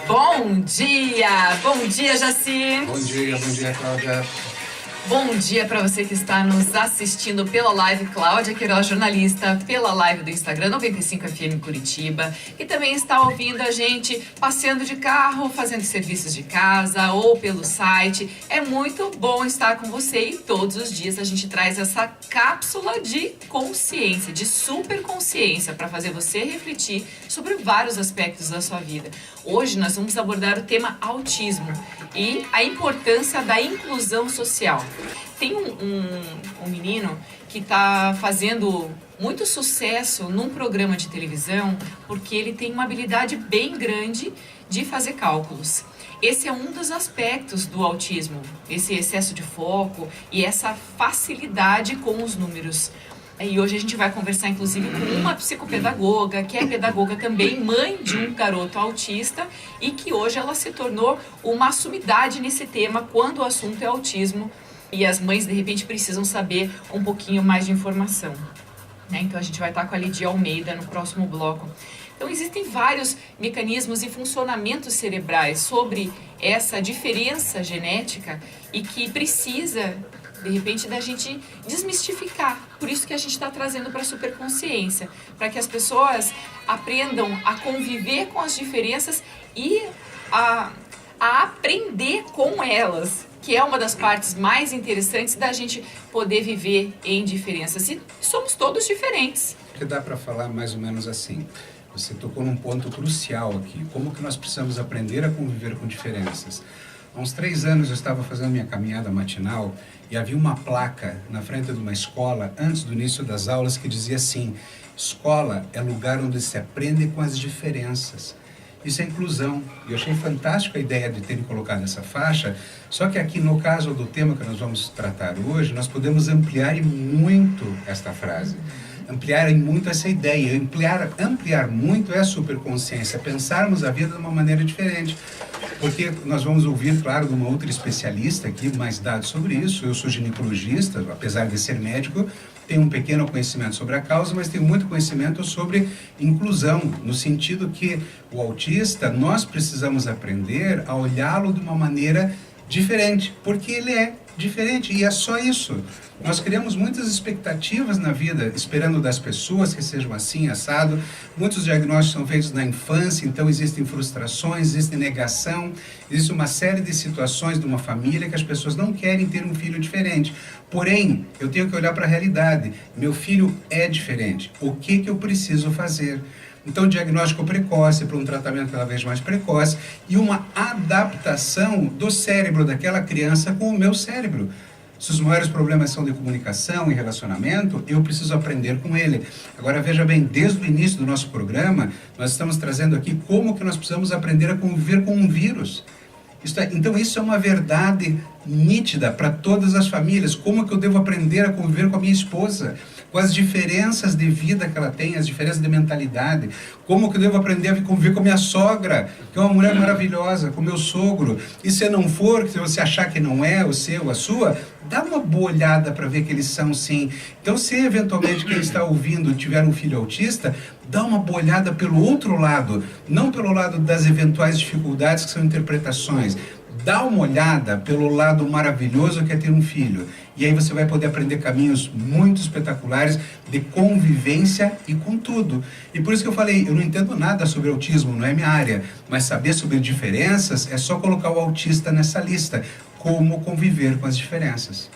Bom dia! Bom dia, Jaci! Bom dia, Cláudia. Bom dia para você que está nos assistindo pela live, Cláudia Queiroz, jornalista, pela live do Instagram 95FM Curitiba, e também está ouvindo a gente passeando de carro, fazendo serviços de casa ou pelo site. É muito bom estar com você e todos os dias a gente traz essa cápsula de consciência, de super consciência, para fazer você refletir sobre vários aspectos da sua vida. Hoje nós vamos abordar o tema autismo e a importância da inclusão social. Tem um menino que está fazendo muito sucesso num programa de televisão porque ele tem uma habilidade bem grande de fazer cálculos. Esse é um dos aspectos do autismo, esse excesso de foco e essa facilidade com os números. E hoje a gente vai conversar, inclusive, com uma psicopedagoga, que é pedagoga também, mãe de um garoto autista, e que hoje ela se tornou uma sumidade nesse tema quando o assunto é autismo e as mães, de repente, precisam saber um pouquinho mais de informação. Então, a gente vai estar com a Lidia Almeida no próximo bloco. Então, existem vários mecanismos e funcionamentos cerebrais sobre essa diferença genética e que precisa, de repente, da gente desmistificar. Por isso que a gente está trazendo para a superconsciência, para que as pessoas aprendam a conviver com as diferenças e a aprender com elas, que é uma das partes mais interessantes da gente poder viver em diferenças. E somos todos diferentes. Que dá para falar mais ou menos assim. Você tocou num ponto crucial aqui. Como que nós precisamos aprender a conviver com diferenças? Há uns 3 anos eu estava fazendo minha caminhada matinal e havia uma placa na frente de uma escola, antes do início das aulas, que dizia assim: escola é lugar onde se aprende com as diferenças. Isso é inclusão. E eu achei fantástica a ideia de terem colocado essa faixa, só que aqui no caso do tema que nós vamos tratar hoje, nós podemos ampliar muito esta frase. Ampliar muito essa ideia. Ampliar muito é a superconsciência, pensarmos a vida de uma maneira diferente. Porque nós vamos ouvir, claro, de uma outra especialista aqui, mais dados sobre isso. Eu sou ginecologista, apesar de ser médico, tenho um pequeno conhecimento sobre a causa, mas tenho muito conhecimento sobre inclusão, no sentido que o autista, nós precisamos aprender a olhá-lo de uma maneira diferente, porque ele é diferente, e é só isso. Nós criamos muitas expectativas na vida, esperando das pessoas que sejam assim, assado. Muitos diagnósticos são feitos na infância, então existem frustrações, existe negação, existe uma série de situações de uma família que as pessoas não querem ter um filho diferente. Porém, eu tenho que olhar para a realidade. Meu filho é diferente. O que eu preciso fazer? Então, diagnóstico precoce para um tratamento cada vez mais precoce e uma adaptação do cérebro daquela criança com o meu cérebro. Se os maiores problemas são de comunicação e relacionamento, eu preciso aprender com ele. Agora, veja bem, desde o início do nosso programa, nós estamos trazendo aqui como que nós precisamos aprender a conviver com um vírus. Então, isso é uma verdade nítida para todas as famílias. Como que eu devo aprender a conviver com a minha esposa? Com as diferenças de vida que ela tem, as diferenças de mentalidade. Como que eu devo aprender a conviver com a minha sogra, que é uma mulher maravilhosa, com o meu sogro. E se não for, se você achar que não é o seu, a sua, dá uma boa olhada para ver que eles são sim. Então, se eventualmente quem está ouvindo tiver um filho autista, dá uma boa olhada pelo outro lado, não pelo lado das eventuais dificuldades que são interpretações. Dá uma olhada pelo lado maravilhoso que é ter um filho. E aí você vai poder aprender caminhos muito espetaculares de convivência e com tudo. E por isso que eu falei, eu não entendo nada sobre autismo, não é minha área. Mas saber sobre diferenças é só colocar o autista nessa lista. Como conviver com as diferenças.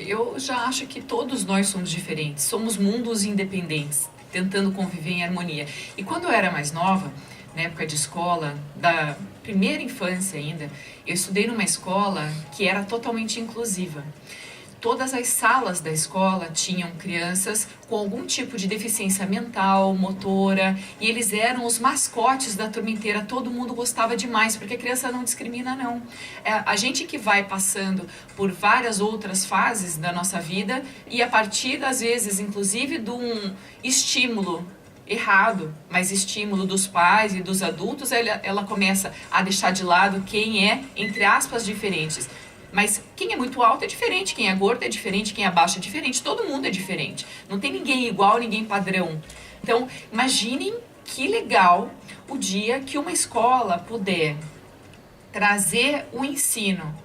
Eu já acho que todos nós somos diferentes. Somos mundos independentes, tentando conviver em harmonia. E quando eu era mais nova, na época de escola, da primeira infância ainda, eu estudei numa escola que era totalmente inclusiva. Todas as salas da escola tinham crianças com algum tipo de deficiência mental, motora, e eles eram os mascotes da turma inteira. Todo mundo gostava demais, porque a criança não discrimina, não. A gente que vai passando por várias outras fases da nossa vida, e a partir, às vezes, inclusive, de um estímulo errado, mas estímulo dos pais e dos adultos, ela começa a deixar de lado quem é, entre aspas, diferentes. Mas quem é muito alto é diferente, quem é gordo é diferente, quem é baixo é diferente, todo mundo é diferente. Não tem ninguém igual, ninguém padrão. Então, imaginem que legal o dia que uma escola puder trazer o ensino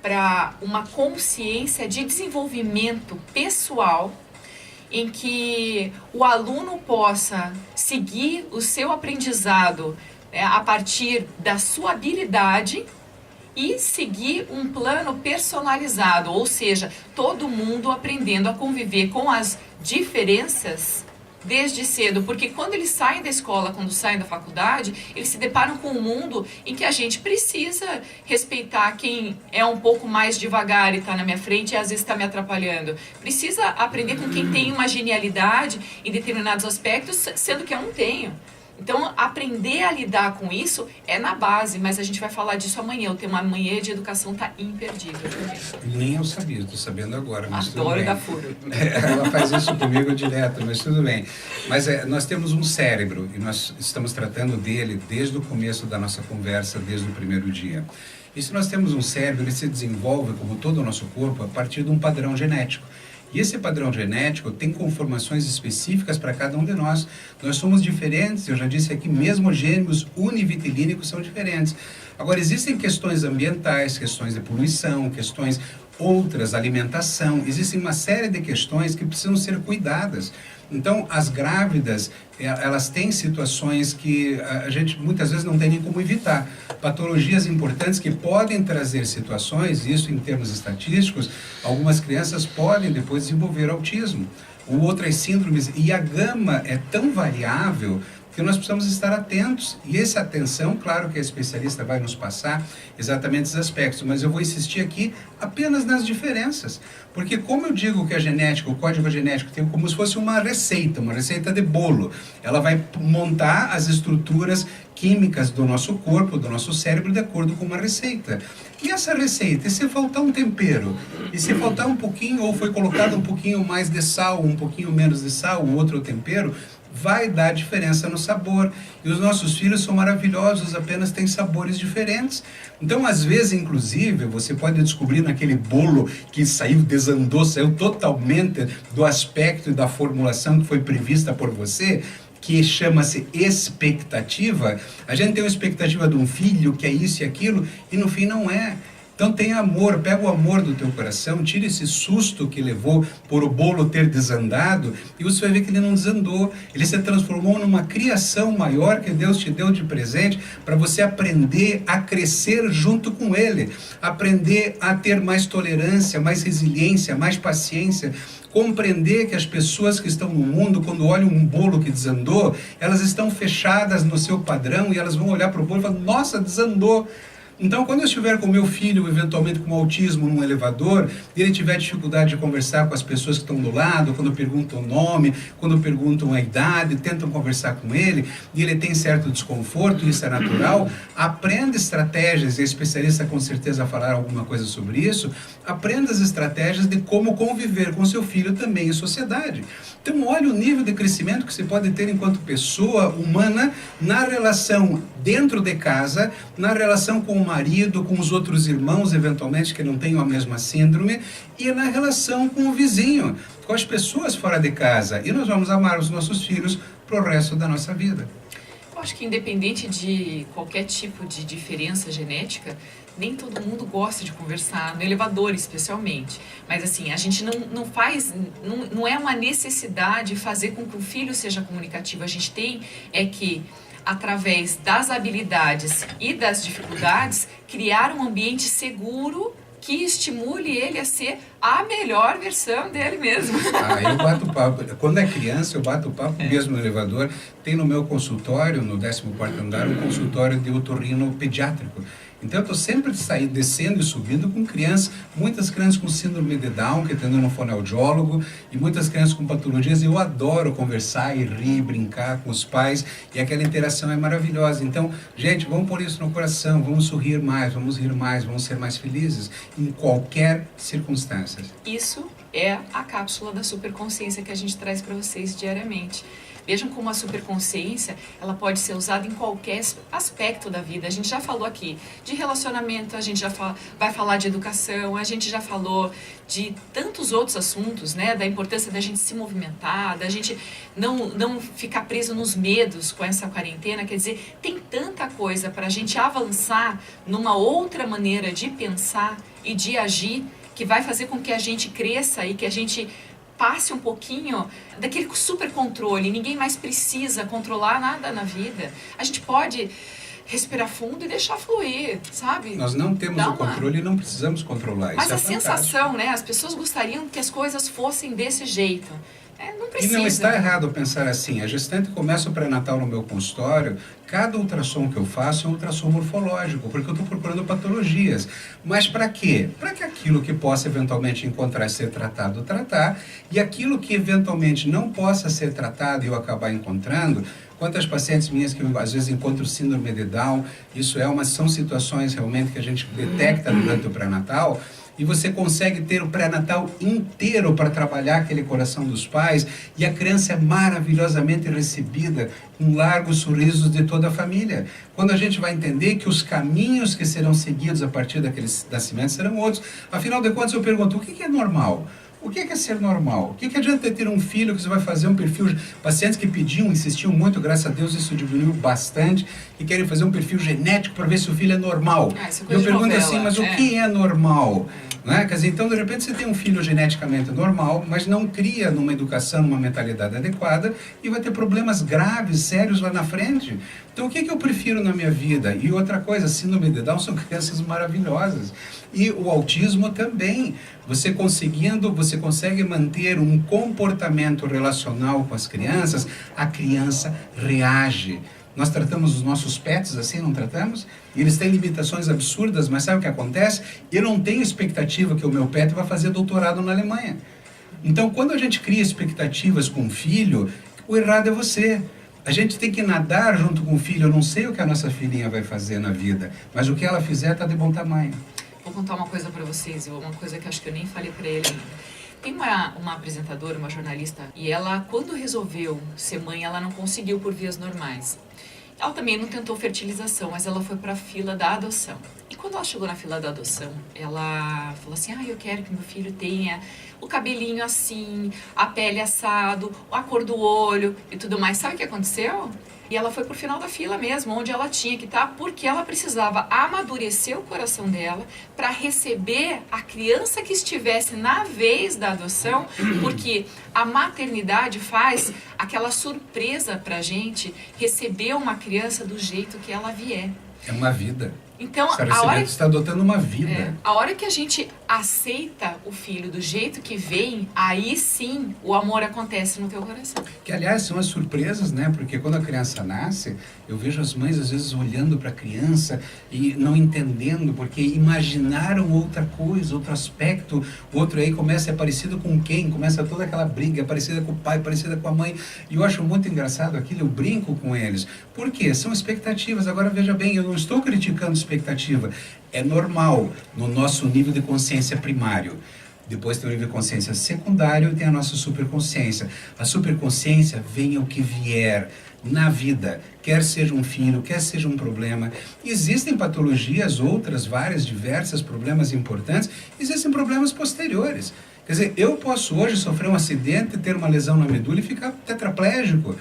para uma consciência de desenvolvimento pessoal, em que o aluno possa seguir o seu aprendizado a partir da sua habilidade e seguir um plano personalizado, ou seja, todo mundo aprendendo a conviver com as diferenças desde cedo, porque quando eles saem da escola, quando saem da faculdade, eles se deparam com um mundo em que a gente precisa respeitar quem é um pouco mais devagar e está na minha frente e às vezes está me atrapalhando. Precisa aprender com quem tem uma genialidade em determinados aspectos, sendo que eu não tenho. Então, aprender a lidar com isso é na base, mas a gente vai falar disso amanhã. O tema amanhã de educação está imperdível. Nem eu sabia, estou sabendo agora, mas adoro tudo bem. Dar furo. Ela faz isso comigo direto, mas tudo bem. Mas nós temos um cérebro e nós estamos tratando dele desde o começo da nossa conversa, desde o primeiro dia. E se nós temos um cérebro, ele se desenvolve, como todo o nosso corpo, a partir de um padrão genético. E esse padrão genético tem conformações específicas para cada um de nós. Nós somos diferentes, eu já disse aqui, mesmo gêmeos univitilínicos são diferentes. Agora, existem questões ambientais, questões de poluição, questões outras, alimentação, existem uma série de questões que precisam ser cuidadas. Então, as grávidas, elas têm situações que a gente muitas vezes não tem nem como evitar. Patologias importantes que podem trazer situações, isso em termos estatísticos, algumas crianças podem depois desenvolver autismo, ou outras síndromes, e a gama é tão variável que nós precisamos estar atentos. E essa atenção, claro que a especialista vai nos passar exatamente esses aspectos, mas eu vou insistir aqui apenas nas diferenças. Porque como eu digo que a genética, o código genético tem como se fosse uma receita de bolo. Ela vai montar as estruturas químicas do nosso corpo, do nosso cérebro, de acordo com uma receita. E essa receita, e se faltar um tempero, e se faltar um pouquinho, ou foi colocado um pouquinho mais de sal, um pouquinho menos de sal, um outro tempero, vai dar diferença no sabor. E os nossos filhos são maravilhosos, apenas têm sabores diferentes. Então, às vezes, inclusive, você pode descobrir naquele bolo que desandou, saiu totalmente do aspecto e da formulação que foi prevista por você, que chama-se expectativa. A gente tem uma expectativa de um filho, que é isso e aquilo, e no fim não é. Então tenha amor, pega o amor do teu coração, tira esse susto que levou por o bolo ter desandado, e você vai ver que ele não desandou, ele se transformou numa criação maior que Deus te deu de presente, para você aprender a crescer junto com ele, aprender a ter mais tolerância, mais resiliência, mais paciência, compreender que as pessoas que estão no mundo, quando olham um bolo que desandou, elas estão fechadas no seu padrão, e elas vão olhar para o bolo e falar, nossa, desandou. Então, quando eu estiver com meu filho, eventualmente com autismo, num elevador, e ele tiver dificuldade de conversar com as pessoas que estão do lado, quando perguntam o nome, quando perguntam a idade, tentam conversar com ele, e ele tem certo desconforto, isso é natural, aprenda estratégias, e a especialista com certeza falará alguma coisa sobre isso, aprenda as estratégias de como conviver com seu filho também em sociedade. Então, olha o nível de crescimento que você pode ter enquanto pessoa humana na relação dentro de casa, na relação com o marido, com os outros irmãos, eventualmente, que não tenham a mesma síndrome, e na relação com o vizinho, com as pessoas fora de casa. E nós vamos amar os nossos filhos para o resto da nossa vida. Eu acho que independente de qualquer tipo de diferença genética, nem todo mundo gosta de conversar, no elevador especialmente. Mas assim, a gente não é uma necessidade fazer com que o filho seja comunicativo. A gente tem que, através das habilidades e das dificuldades, criar um ambiente seguro que estimule ele a ser a melhor versão dele mesmo. Eu bato papo. Quando é criança, eu bato papo mesmo no elevador. Tem no meu consultório, no 14º andar, um consultório de otorrino pediátrico. Então, eu estou sempre descendo e subindo com crianças, muitas crianças com síndrome de Down, que atendem no fonoaudiólogo, e muitas crianças com patologias. Eu adoro conversar e rir, brincar com os pais, e aquela interação é maravilhosa. Então, gente, vamos pôr isso no coração, vamos sorrir mais, vamos rir mais, vamos ser mais felizes, em qualquer circunstância. Isso é a cápsula da superconsciência que a gente traz para vocês diariamente. Vejam como a superconsciência, ela pode ser usada em qualquer aspecto da vida. A gente já falou aqui de relacionamento, a gente já vai falar de educação, a gente já falou de tantos outros assuntos, né? Da importância da gente se movimentar, da gente não ficar preso nos medos com essa quarentena. Quer dizer, tem tanta coisa para a gente avançar numa outra maneira de pensar e de agir que vai fazer com que a gente cresça e que a gente passe um pouquinho daquele super controle. Ninguém mais precisa controlar nada na vida. A gente pode respirar fundo e deixar fluir, sabe? Nós não temos o controle e não precisamos controlar. Mas isso a é sensação, né? As pessoas gostariam que as coisas fossem desse jeito. Não precisa. E não está errado pensar assim. A gestante começa o pré-natal no meu consultório, cada ultrassom que eu faço é um ultrassom morfológico, porque eu estou procurando patologias. Mas para quê? Para que aquilo que possa eventualmente encontrar e ser tratado, tratar, e aquilo que eventualmente não possa ser tratado e eu acabar encontrando. Quantas pacientes minhas que às vezes encontram síndrome de Down, são situações realmente que a gente detecta durante o pré-natal, e você consegue ter o pré-natal inteiro para trabalhar aquele coração dos pais, e a criança é maravilhosamente recebida com largos sorrisos de toda a família. Quando a gente vai entender que os caminhos que serão seguidos a partir daqueles nascimentos serão outros. Afinal de contas, eu pergunto, o que é normal? O que é ser normal? O que adianta ter um filho que você vai fazer um perfil... Pacientes que pediam, insistiam muito, graças a Deus isso diminuiu bastante, que querem fazer um perfil genético para ver se o filho é normal. Eu pergunto assim, mas o que é normal? Né? Quer dizer, então de repente você tem um filho geneticamente normal, mas não cria numa educação, numa mentalidade adequada e vai ter problemas graves, sérios lá na frente. Então o que eu prefiro na minha vida? E outra coisa, síndrome de Down são crianças maravilhosas. E o autismo também. Você consegue manter um comportamento relacional com as crianças, a criança reage. Nós tratamos os nossos pets assim, não tratamos? E eles têm limitações absurdas, mas sabe o que acontece? Eu não tenho expectativa que o meu pet vai fazer doutorado na Alemanha. Então, quando a gente cria expectativas com o filho, o errado é você. A gente tem que nadar junto com o filho. Eu não sei o que a nossa filhinha vai fazer na vida, mas o que ela fizer está de bom tamanho. Vou contar uma coisa para vocês, uma coisa que acho que eu nem falei para ele ainda. Tem uma apresentadora, uma jornalista, e ela, quando resolveu ser mãe, ela não conseguiu por vias normais. Ela também não tentou fertilização, mas ela foi para a fila da adoção. E quando ela chegou na fila da adoção, ela falou assim, eu quero que meu filho tenha o cabelinho assim, a pele assado, a cor do olho e tudo mais. Sabe o que aconteceu? E ela foi pro final da fila mesmo, onde ela tinha que estar, porque ela precisava amadurecer o coração dela para receber a criança que estivesse na vez da adoção, porque a maternidade faz aquela surpresa pra gente receber uma criança do jeito que ela vier. É uma vida. Então, a hora que está adotando uma vida. A hora que a gente aceita o filho do jeito que vem, aí sim o amor acontece no teu coração. Que, aliás, são as surpresas, né? Porque quando a criança nasce, eu vejo as mães, às vezes, olhando para a criança e não entendendo, porque imaginaram outra coisa, outro aspecto. O outro aí começa, é parecido com quem? Começa toda aquela briga, é parecida com o pai, parecida com a mãe. E eu acho muito engraçado aquilo, eu brinco com eles. Por quê? São expectativas. Agora, veja bem, eu não estou criticando expectativa. É normal no nosso nível de consciência primário. Depois tem o nível de consciência secundário e tem a nossa superconsciência. A superconsciência venha o que vier na vida, quer seja um filho, quer seja um problema. Existem patologias, outras, várias, diversas, problemas importantes. Existem problemas posteriores. Quer dizer, eu posso hoje sofrer um acidente, ter uma lesão na medula e ficar tetraplégico.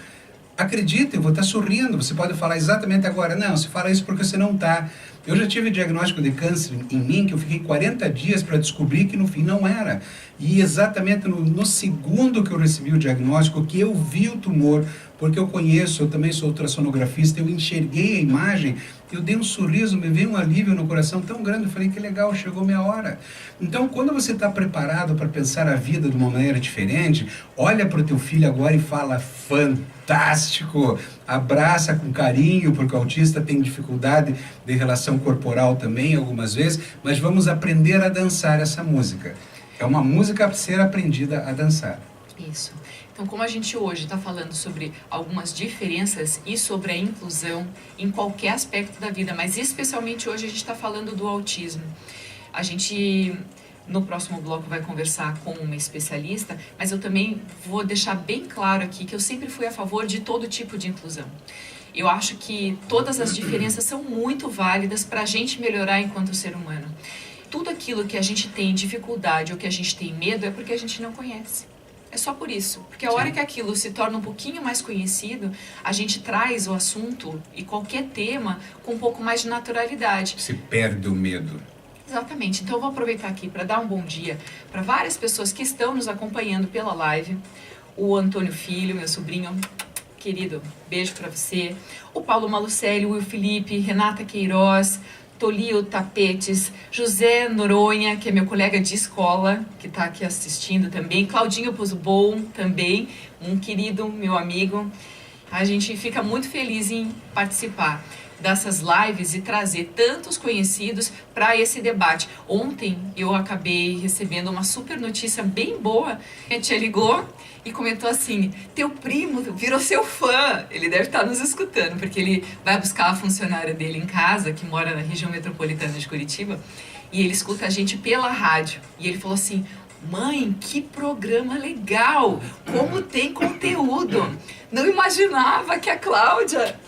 Acredita, eu vou estar sorrindo. Você pode falar exatamente agora, não, você fala isso porque você não está. Eu já tive diagnóstico de câncer em mim, que eu fiquei 40 dias para descobrir que no fim não era. E exatamente no segundo que eu recebi o diagnóstico, que eu vi o tumor, porque eu conheço, eu também sou ultrassonografista, eu enxerguei a imagem, eu dei um sorriso, me veio um alívio no coração tão grande, eu falei, que legal, chegou minha hora. Então, quando você está preparado para pensar a vida de uma maneira diferente, olha para o teu filho agora e fala, fantástico, abraça com carinho, porque o autista tem dificuldade de relação corporal também, algumas vezes, mas vamos aprender a dançar essa música. É uma música a ser aprendida a dançar. Isso. Então, como a gente hoje está falando sobre algumas diferenças e sobre a inclusão em qualquer aspecto da vida, mas especialmente hoje a gente está falando do autismo. A gente no próximo bloco vai conversar com uma especialista, mas eu também vou deixar bem claro aqui que eu sempre fui a favor de todo tipo de inclusão. Eu acho que todas as diferenças são muito válidas para a gente melhorar enquanto ser humano. Tudo aquilo que a gente tem dificuldade ou que a gente tem medo é porque a gente não conhece. É só por isso. Porque a hora que aquilo se torna um pouquinho mais conhecido, a gente traz o assunto e qualquer tema com um pouco mais de naturalidade. Se perde o medo. Exatamente. Então eu vou aproveitar aqui para dar um bom dia para várias pessoas que estão nos acompanhando pela live. O Antônio Filho, meu sobrinho querido, beijo para você. O Paulo Malucelli, o Will Felipe, Renata Queiroz, Tolio Tapetes, José Noronha, que é meu colega de escola, que está aqui assistindo também, Claudinho Pozubon também, um querido meu amigo. A gente fica muito feliz em participar dessas lives e trazer tantos conhecidos para esse debate. Ontem eu acabei recebendo uma super notícia bem boa. A tia ligou e comentou assim: teu primo virou seu fã. Ele deve estar nos escutando, porque ele vai buscar a funcionária dele em casa, que mora na região metropolitana de Curitiba, e ele escuta a gente pela rádio. E ele falou assim: mãe, que programa legal! Como tem conteúdo! Não imaginava que a Cláudia,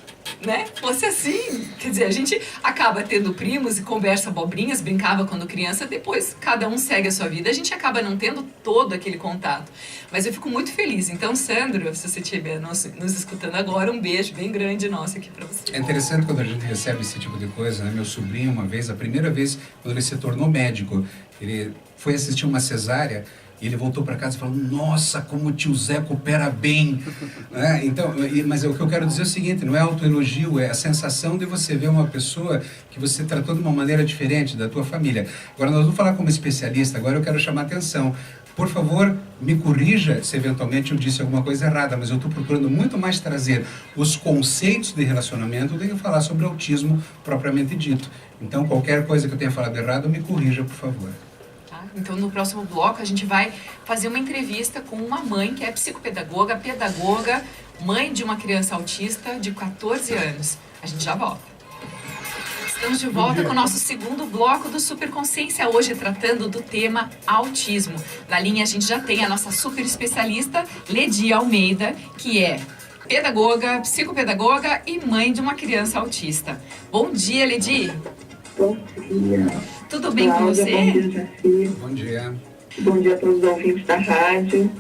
né, fosse assim. Quer dizer, a gente acaba tendo primos e conversa abobrinhas, brincava quando criança, depois cada um segue a sua vida, a gente acaba não tendo todo aquele contato. Mas eu fico muito feliz. Então, Sandro, se você estiver nos escutando agora, um beijo bem grande nosso aqui para você. É interessante quando a gente recebe esse tipo de coisa, né? Meu sobrinho, uma vez, a primeira vez, quando ele se tornou médico, ele foi assistir uma cesárea. E ele voltou para casa e falou: nossa, como o tio Zé coopera bem. Né? Então, mas o que eu quero dizer é o seguinte: não é autoelogio, é a sensação de você ver uma pessoa que você tratou de uma maneira diferente da tua família. Agora, nós vamos falar como especialista, agora eu quero chamar a atenção. Por favor, me corrija se eventualmente eu disse alguma coisa errada, mas eu estou procurando muito mais trazer os conceitos de relacionamento do que falar sobre autismo propriamente dito. Então, qualquer coisa que eu tenha falado errado, me corrija, por favor. Então, no próximo bloco, a gente vai fazer uma entrevista com uma mãe que é psicopedagoga, pedagoga, mãe de uma criança autista de 14 anos. A gente já volta. Estamos de volta com o nosso segundo bloco do Superconsciência, hoje tratando do tema autismo. Na linha, a gente já tem a nossa super especialista, Ledi Almeida, que é pedagoga, psicopedagoga e mãe de uma criança autista. Bom dia, Ledi! Bom dia. Tudo bem com você? Bom dia, Jaci. Bom dia. Bom dia a todos os ouvintes da rádio.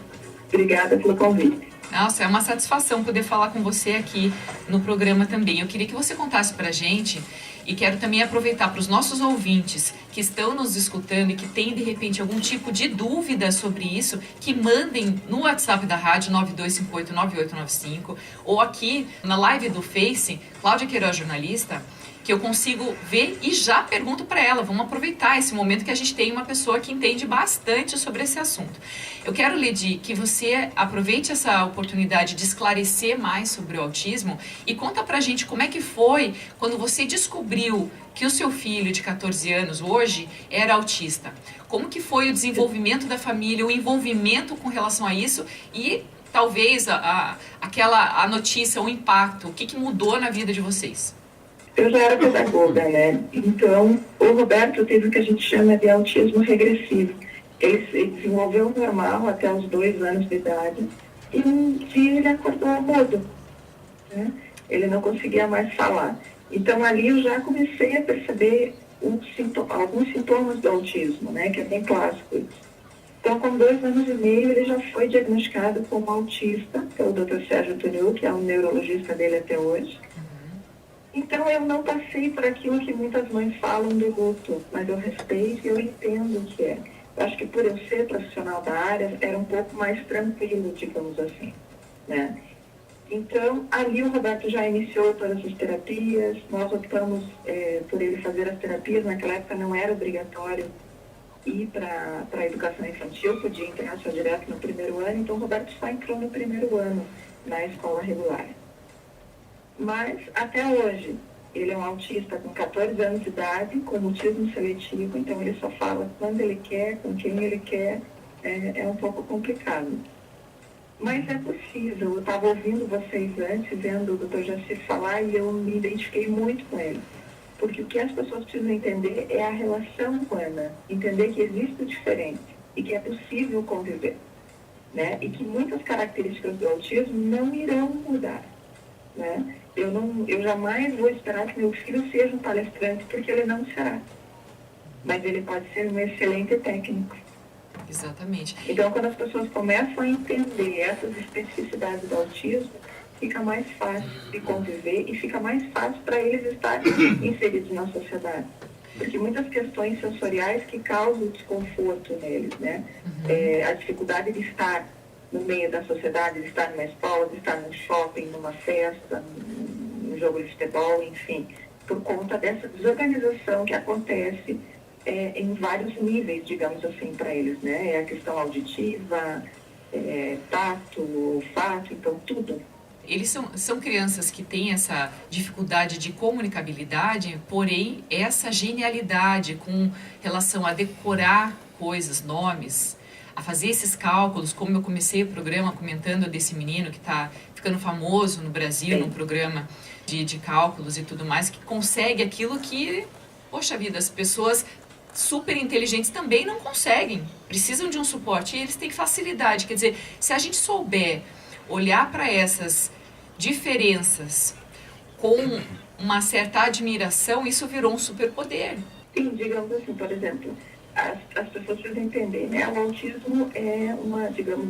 Obrigada pelo convite. Nossa, é uma satisfação poder falar com você aqui no programa também. Eu queria que você contasse pra gente, e quero também aproveitar para os nossos ouvintes que estão nos escutando e que têm, de repente, algum tipo de dúvida sobre isso, que mandem no WhatsApp da rádio 92589895 ou aqui na live do Face, Cláudia Queiroz, jornalista, que eu consigo ver e já pergunto para ela. Vamos aproveitar esse momento que a gente tem uma pessoa que entende bastante sobre esse assunto. Eu quero, Ledi, que você aproveite essa oportunidade de esclarecer mais sobre o autismo e conta pra gente como é que foi quando você descobriu que o seu filho de 14 anos hoje era autista. Como que foi o desenvolvimento da família, o envolvimento com relação a isso e talvez a notícia, o impacto, o que mudou na vida de vocês? Eu já era pedagoga, né? Então, o Roberto teve o que a gente chama de autismo regressivo. Ele se desenvolveu normal até os 2 anos de idade e um dia ele acordou mudo, né? Ele não conseguia mais falar. Então, ali eu já comecei a perceber alguns sintomas do autismo, né? Que é bem clássico. Então, com 2 anos e meio, ele já foi diagnosticado como autista pelo Dr. Sérgio Antoniou, que é o neurologista dele até hoje. Então, eu não passei por aquilo que muitas mães falam do luto, mas eu respeito e eu entendo o que é. Eu acho que por eu ser profissional da área, era um pouco mais tranquilo, digamos assim, né? Então, ali o Roberto já iniciou todas as terapias, nós optamos por ele fazer as terapias, naquela época não era obrigatório ir para a educação infantil, podia entrar só direto no 1º ano, então o Roberto só entrou no 1º ano na escola regular. Mas, até hoje, ele é um autista com 14 anos de idade, com autismo seletivo, então ele só fala quando ele quer, com quem ele quer, é um pouco complicado. Mas é possível, eu estava ouvindo vocês antes, vendo o Dr. Jaci falar, e eu me identifiquei muito com ele. Porque o que as pessoas precisam entender é a relação humana, entender que existe o diferente e que é possível conviver, né? E que muitas características do autismo não irão mudar, né? Eu jamais vou esperar que meu filho seja um palestrante, porque ele não será. Mas ele pode ser um excelente técnico. Exatamente. Então, quando as pessoas começam a entender essas especificidades do autismo, fica mais fácil de conviver e fica mais fácil para eles estarem inseridos na sociedade. Porque muitas questões sensoriais que causam desconforto neles, né? A dificuldade de estar no meio da sociedade, de estar numa escola, de estar num shopping, numa festa, num jogo de futebol, enfim, por conta dessa desorganização que acontece em vários níveis, digamos assim, para eles, né? É a questão auditiva, tato, olfato, então tudo. Eles são crianças que têm essa dificuldade de comunicabilidade, porém essa genialidade com relação a decorar coisas, nomes, a fazer esses cálculos, como eu comecei o programa comentando desse menino que está ficando famoso no Brasil, num programa de cálculos e tudo mais, que consegue aquilo que, poxa vida, as pessoas super inteligentes também não conseguem, precisam de um suporte e eles têm facilidade. Quer dizer, se a gente souber olhar para essas diferenças com uma certa admiração, isso virou um superpoder. Sim, digamos assim, por exemplo, as pessoas precisam entender, né? O autismo é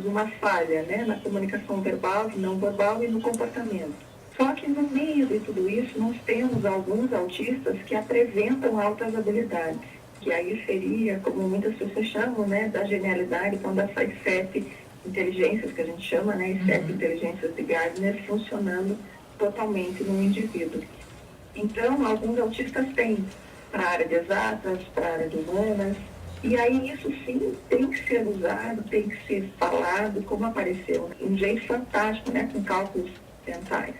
uma falha, né? Na comunicação verbal, não verbal e no comportamento. Só que no meio de tudo isso, nós temos alguns autistas que apresentam altas habilidades, que aí seria, como muitas pessoas chamam, né, da genialidade, quando essas 7 inteligências que a gente chama, né, as 7 inteligências de Gardner funcionando totalmente no indivíduo. Então, alguns autistas têm para a área de exatas, para a área de humanas, e aí isso sim tem que ser usado, tem que ser falado, como apareceu, um jeito fantástico, né, com cálculos mentais.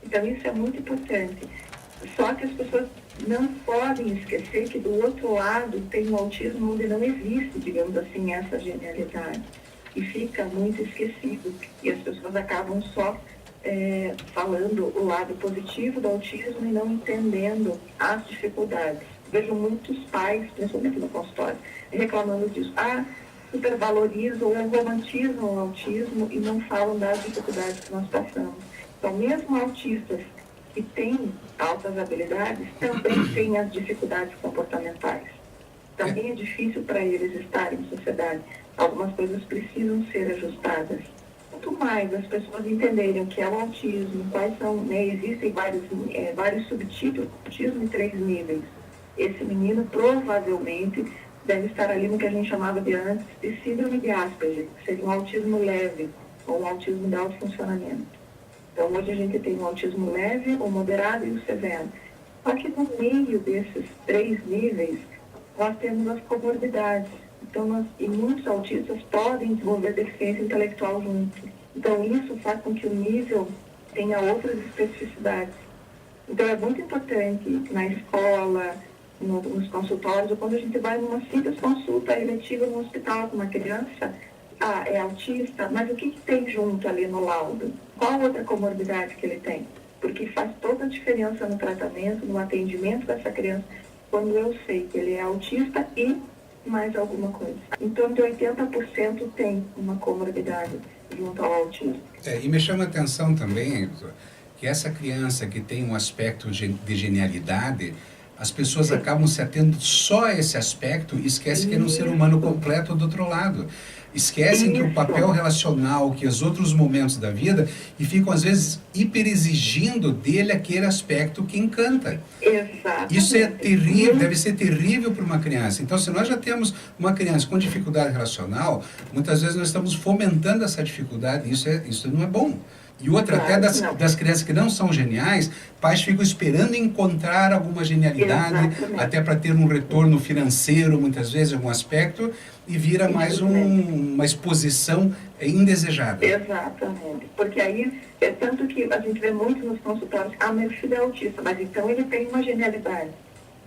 Então, isso é muito importante. Só que as pessoas não podem esquecer que do outro lado tem um autismo onde não existe, digamos assim, essa genialidade. E fica muito esquecido. E as pessoas acabam só falando o lado positivo do autismo e não entendendo as dificuldades. Vejo muitos pais, principalmente no consultório, reclamando disso. Supervalorizam ou romantizam o autismo e não falam das dificuldades que nós passamos. Então, mesmo autistas que têm altas habilidades, também têm as dificuldades comportamentais. Também é difícil para eles estarem em sociedade. Algumas coisas precisam ser ajustadas. Quanto mais as pessoas entenderem o que é o autismo, quais são, né, existem vários subtipos do autismo em 3 níveis. Esse menino provavelmente deve estar ali no que a gente chamava de antes de síndrome de Asperger, que seria um autismo leve ou um autismo de alto funcionamento. Então, hoje a gente tem o autismo leve, o moderado e o severo. Só que no meio desses 3 níveis, nós temos as comorbidades. Então, e muitos autistas podem desenvolver deficiência intelectual junto. Então, isso faz com que o nível tenha outras especificidades. Então, é muito importante na escola, nos consultórios, ou quando a gente vai numa simples consulta eletiva no hospital com uma criança, é autista, mas o que tem junto ali no laudo? Qual outra comorbidade que ele tem? Porque faz toda a diferença no tratamento, no atendimento dessa criança, quando eu sei que ele é autista e mais alguma coisa. Em torno de 80% tem uma comorbidade junto ao autismo. E me chama a atenção também que essa criança que tem um aspecto de genialidade, as pessoas acabam se atendo só a esse aspecto e esquecem que é um ser humano completo do outro lado. Esquecem que o papel relacional, que os outros momentos da vida, e ficam às vezes hiperexigindo dele aquele aspecto que encanta. Exatamente. Isso é terrível, deve ser terrível para uma criança. Então, se nós já temos uma criança com dificuldade relacional, muitas vezes nós estamos fomentando essa dificuldade, isso não é bom. E outra, até das crianças que não são geniais, pais ficam esperando encontrar alguma genialidade, até para ter um retorno financeiro, muitas vezes, em algum aspecto, e vira mais uma exposição indesejada. Exatamente. Porque aí, tanto que a gente vê muito nos consultórios, meu filho é autista, mas então ele tem uma genialidade.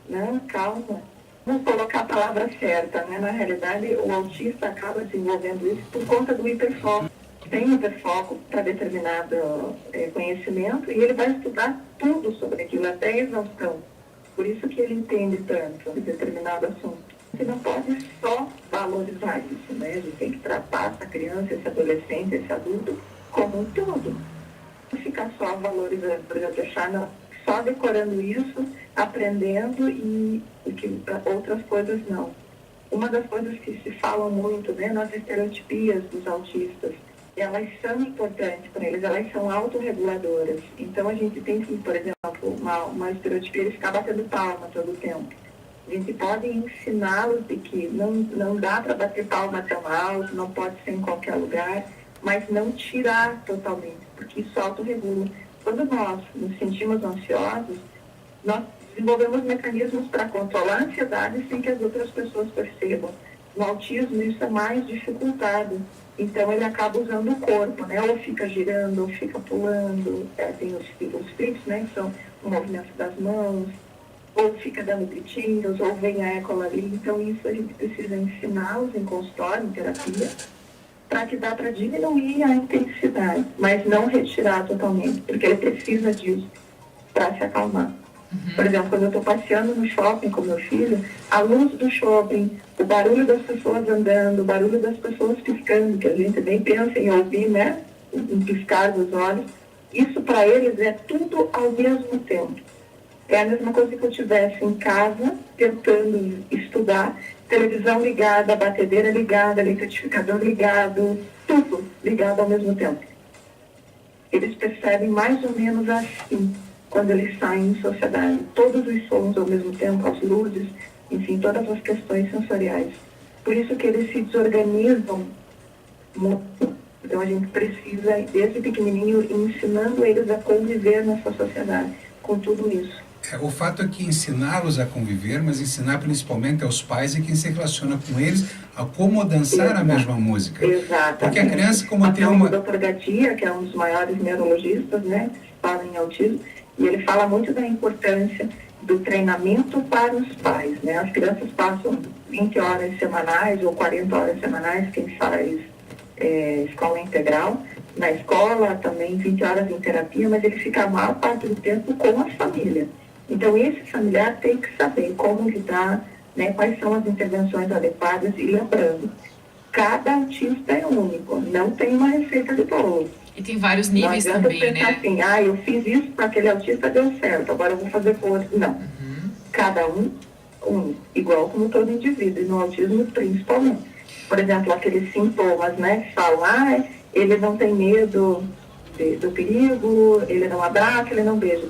Não, calma. Vamos colocar a palavra certa, né? Na realidade, o autista acaba desenvolvendo isso por conta do hiperfoco. Tem hiperfoco para determinado conhecimento e ele vai estudar tudo sobre aquilo, até a exaustão. Por isso que ele entende tanto de determinado assunto. Você não pode só valorizar isso, né? A gente tem que tratar essa criança, esse adolescente, esse adulto como um todo. Não ficar só valorizando, por exemplo, deixar só decorando isso, aprendendo e que outras coisas não. Uma das coisas que se falam muito, né, nas estereotipias dos autistas, elas são importantes para eles, elas são autorreguladoras. Então a gente tem que, por exemplo, uma estereotipia, ele ficar batendo palma todo o tempo. A gente pode ensiná-los de que não dá para bater palma tão alto, não pode ser em qualquer lugar, mas não tirar totalmente, porque isso autorregula. Quando nós nos sentimos ansiosos, nós desenvolvemos mecanismos para controlar a ansiedade sem que as outras pessoas percebam. No autismo, isso é mais dificultado. Então, ele acaba usando o corpo, né? Ou fica girando, ou fica pulando. Tem os flips, né? Que são o movimento das mãos. Ou fica dando gritinhos, ou vem a écola ali. Então, isso a gente precisa ensiná-los em consultório, em terapia, para que dá para diminuir a intensidade, mas não retirar totalmente, porque ele precisa disso para se acalmar. Por exemplo, quando eu estou passeando no shopping com meu filho, a luz do shopping, o barulho das pessoas andando, o barulho das pessoas piscando, que a gente nem pensa em ouvir, né? Em piscar dos olhos, isso para eles é tudo ao mesmo tempo. É a mesma coisa que eu estivesse em casa, tentando estudar, televisão ligada, batedeira ligada, liquidificador ligado, tudo ligado ao mesmo tempo. Eles percebem mais ou menos assim, quando eles saem em sociedade. Todos os sons ao mesmo tempo, as luzes, enfim, todas as questões sensoriais. Por isso que eles se desorganizam muito. Então a gente precisa, desde pequenininho, ensinando eles a conviver nessa sociedade, com tudo isso. O fato é que ensiná-los a conviver, mas ensinar principalmente aos pais e quem se relaciona com eles a como dançar a mesma música. Exatamente. Porque a criança, como tem uma... O Dr. Gatia, que é um dos maiores neurologistas, né, que fala em autismo, e ele fala muito da importância do treinamento para os pais, né? As crianças passam 20 horas semanais ou 40 horas semanais, quem faz escola integral, na escola também 20 horas em terapia, mas ele fica a maior parte do tempo com a família. Então, esse familiar tem que saber como lidar, né, quais são as intervenções adequadas e lembrando, cada autista é único, não tem uma receita de bolo. E tem vários níveis também, né? Assim, eu fiz isso para aquele autista, deu certo, agora eu vou fazer com outro. Não. Cada um, igual como todo indivíduo, e no autismo principalmente. Por exemplo, aqueles sintomas, né, que falam, ele não tem medo do perigo, ele não abraça, ele não beija.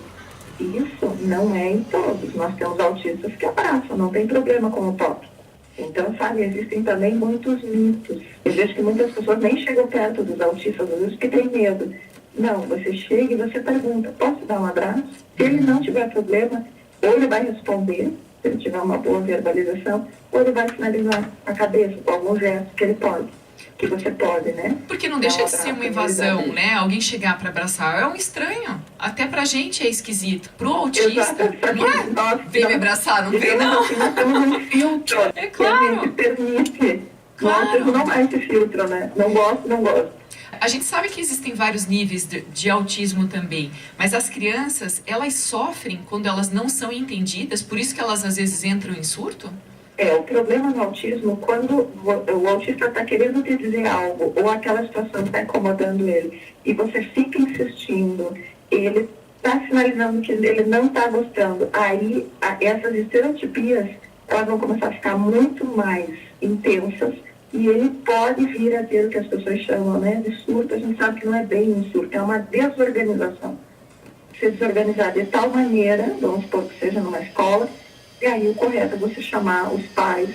Isso não é em todos. Nós temos autistas que abraçam, não tem problema com o toque. Então, sabe, existem também muitos mitos. Eu vejo que muitas pessoas nem chegam perto dos autistas, às vezes, porque têm medo. Não, você chega e você pergunta, posso dar um abraço? Se ele não tiver problema, ou ele vai responder, se ele tiver uma boa verbalização, ou ele vai sinalizar a cabeça com algum gesto que ele pode. Que você pode, né? Porque não deixa de ser uma invasão, né? Alguém chegar para abraçar é um estranho. Até pra gente é esquisito. Pro autista, não é? Nossa, vem me abraçar, não vem não. Nós temos um filtro. É claro. Que permite. Claro. Não há esse filtro, né? Não gosto, não gosto. A gente sabe que existem vários níveis de autismo também, mas as crianças, elas sofrem quando elas não são entendidas, por isso que elas às vezes entram em surto? O problema no autismo, quando o autista está querendo te dizer algo, ou aquela situação está incomodando ele, e você fica insistindo, ele está sinalizando que ele não está gostando, aí essas estereotipias, elas vão começar a ficar muito mais intensas, e ele pode vir a ter o que as pessoas chamam, né, de surto. A gente sabe que não é bem um surto, é uma desorganização. Se desorganizar de tal maneira, vamos supor que seja numa escola, e aí o correto é você chamar os pais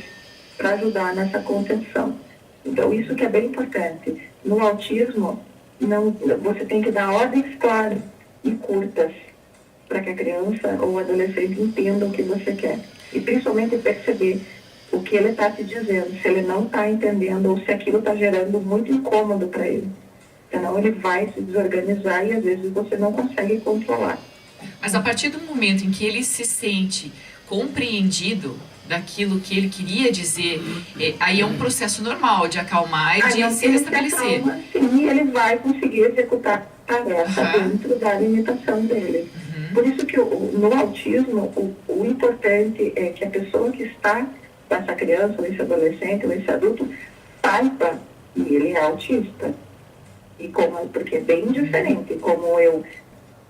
para ajudar nessa contenção. Então, isso que é bem importante. No autismo, você tem que dar ordens claras e curtas para que a criança ou o adolescente entenda o que você quer. E principalmente perceber o que ele está te dizendo, se ele não está entendendo ou se aquilo está gerando muito incômodo para ele. Senão ele vai se desorganizar e às vezes você não consegue controlar. Mas a partir do momento em que ele se sente compreendido daquilo que ele queria dizer, aí é um processo normal de acalmar e de se restabelecer. Sim, ele vai conseguir executar a tarefa dentro da limitação dele. Por isso que no autismo, o importante é que a pessoa que está com essa criança, ou esse adolescente, ou esse adulto, saiba que ele é autista. Porque é bem diferente como eu